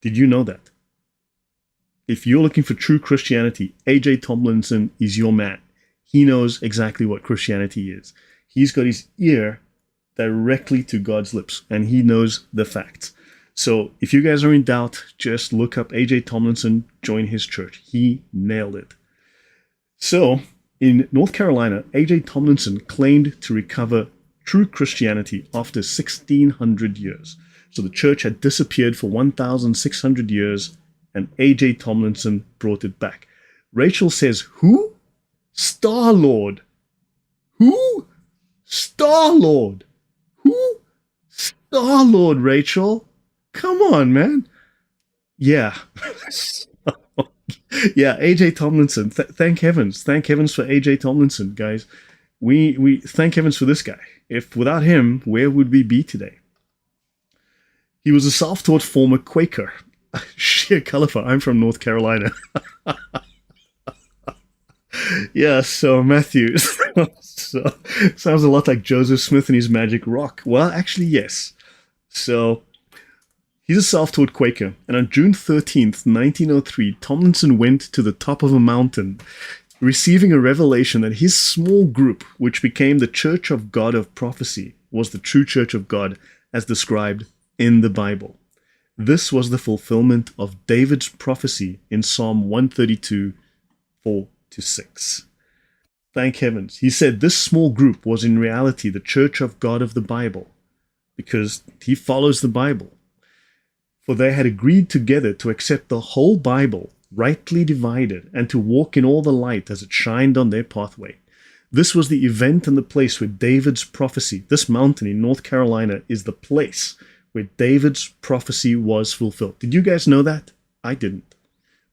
Did you know that? If you're looking for true Christianity, A.J. Tomlinson is your man. He knows exactly what Christianity is. He's got his ear directly to God's lips, and he knows the facts. So if you guys are in doubt, just look up A.J. Tomlinson, join his church. He nailed it. So in North Carolina, A.J. Tomlinson claimed to recover true Christianity after 1,600 years. So the church had disappeared for 1,600 years, and A.J. Tomlinson brought it back. Rachel says, who? Star-Lord. Who? Star-Lord. Who? Star-Lord, Rachel. Come on, man. Yeah. Yeah, A.J. Tomlinson. Thank heavens. Thank heavens for A.J. Tomlinson, guys. We thank heavens for this guy. If without him, where would we be today? He was a self-taught former Quaker. Sheer colorful. I'm from North Carolina. Yeah, so Matthew. So, sounds a lot like Joseph Smith and his magic rock. Well, actually, yes. So he's a self-taught Quaker, and on June 13th, 1903, Tomlinson went to the top of a mountain, receiving a revelation that his small group, which became the Church of God of Prophecy, was the true Church of God as described in the Bible. This was the fulfillment of David's prophecy in Psalm 132, 4-6. Thank heavens. He said this small group was in reality the Church of God of the Bible, because he follows the Bible. For they had agreed together to accept the whole Bible, rightly divided, and to walk in all the light as it shined on their pathway. This was the event and the place where David's prophecy, this mountain in North Carolina, is the place where David's prophecy was fulfilled. Did you guys know that? I didn't.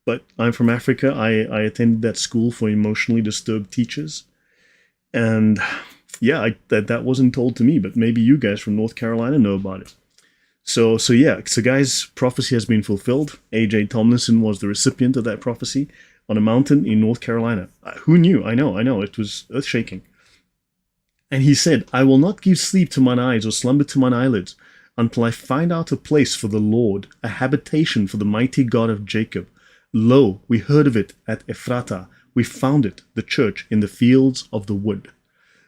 But I'm from Africa. I attended that school for emotionally disturbed teachers. And yeah, that wasn't told to me, but maybe you guys from North Carolina know about it. So guys, prophecy has been fulfilled. A.J. Tomlinson was the recipient of that prophecy on a mountain in North Carolina. Who knew? I know. It was earth-shaking. And he said, I will not give sleep to mine eyes or slumber to mine eyelids until I find out a place for the Lord, a habitation for the mighty God of Jacob. Lo, we heard of it at Ephrata. We found it, the church, in the fields of the wood.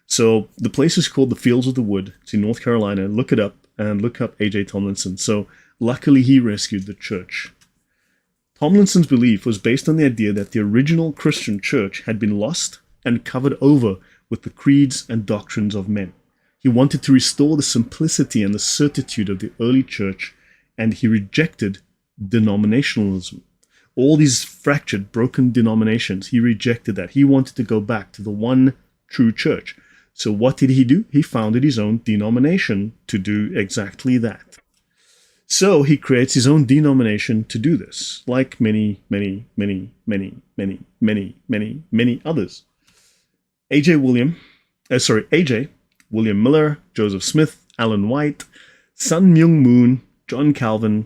So the place is called the Fields of the Wood. It's in North Carolina. Look it up and look up A.J. Tomlinson. So luckily he rescued the church. Tomlinson's belief was based on the idea that the original Christian church had been lost and covered over with the creeds and doctrines of men. He wanted to restore the simplicity and the certitude of the early church, and he rejected denominationalism. All these fractured, broken denominations, he rejected that. He wanted to go back to the one true church. So what did he do? He founded his own denomination to do exactly that. So he creates his own denomination to do this, like many others. A.J. William Miller, Joseph Smith, Alan White, Sun Myung Moon, John Calvin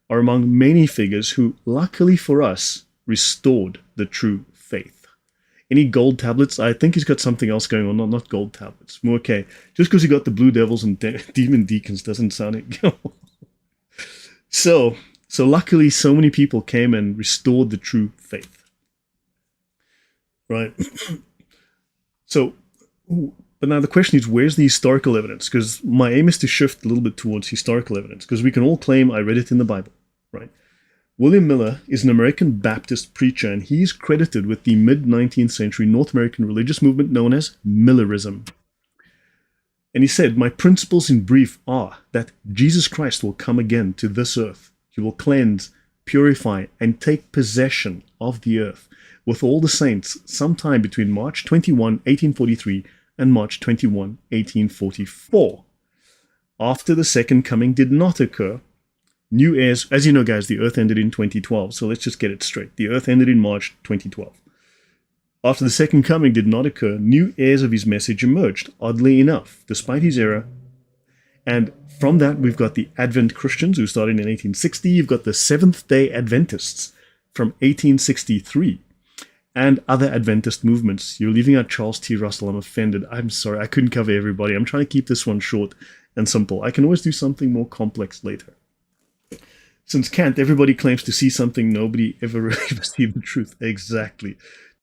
are among many figures who, luckily for us, restored the true faith. Any gold tablets? I think he's got something else going on. Not gold tablets. Okay, just because he got the Blue Devils and Demon Deacons doesn't sound it. So luckily, so many people came and restored the true faith. Right. But now the question is, where's the historical evidence? Because my aim is to shift a little bit towards historical evidence, because we can all claim I read it in the Bible, right? William Miller is an American Baptist preacher, and he's credited with the mid-19th century North American religious movement known as Millerism. And he said, my principles in brief are that Jesus Christ will come again to this earth. He will cleanse, purify, and take possession of the earth with all the saints sometime between March 21, 1843 and March 21, 1844. After the second coming did not occur, new heirs, as you know guys, the earth ended in 2012, so let's just get it straight. The earth ended in March 2012. After the second coming did not occur, new heirs of his message emerged, oddly enough, despite his error. And from that, we've got the Advent Christians, who started in 1860. You've got the Seventh-day Adventists from 1863. And other Adventist movements. You're leaving out Charles T. Russell. I'm offended. I'm sorry. I couldn't cover everybody. I'm trying to keep this one short and simple. I can always do something more complex later. Since Kant, everybody claims to see something, nobody ever really perceived the truth. Exactly.